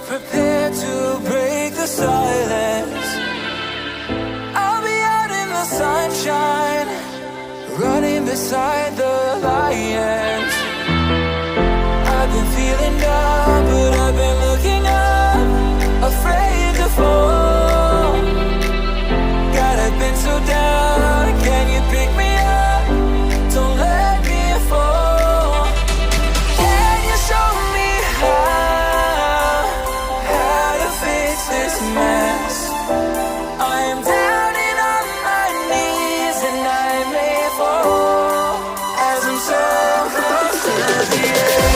prepared to break the silence, I'll be out in the sunshine, running beside the lions. I've been feeling down, but I've been looking up, afraid to fall. God, I've been so down, can you pick me up? Don't let me fall. Can you show me how to fix this mess? I am down and on my knees and I may fall as I'm so close to the edge.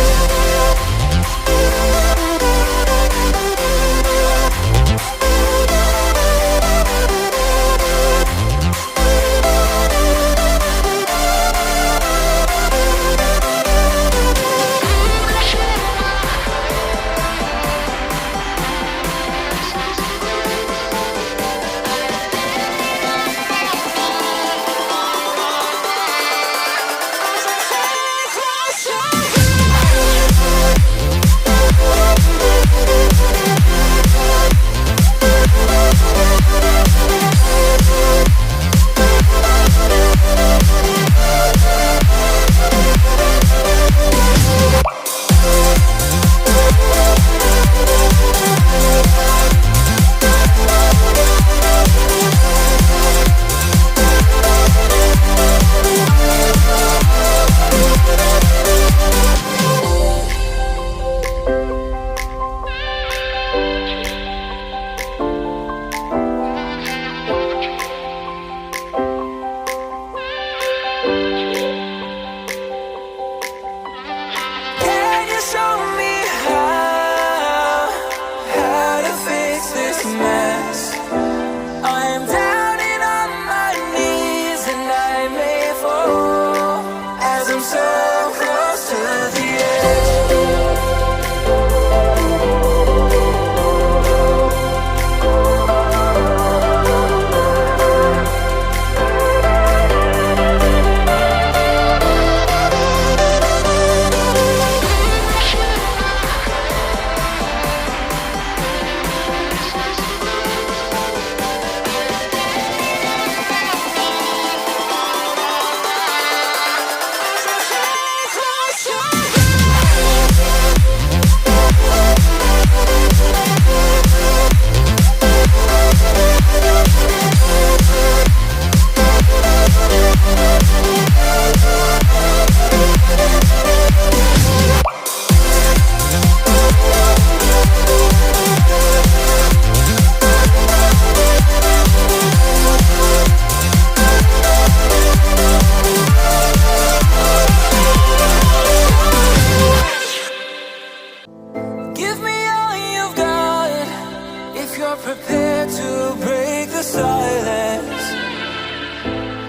Prepared to break the silence,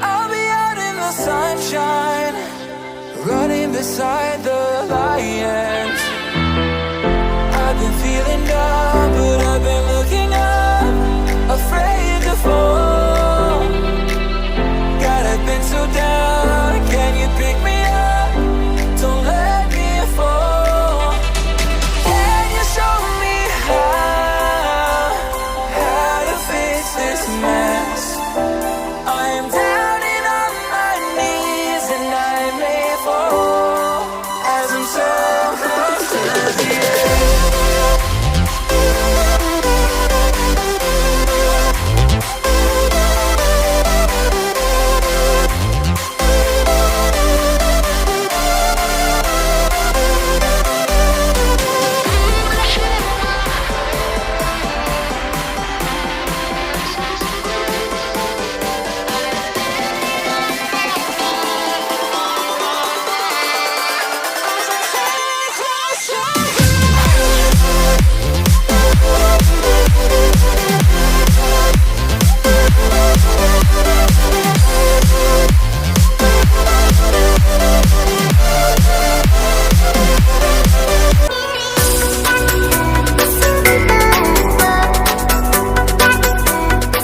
I'll be out in the sunshine, running beside the lions. I've been feeling down.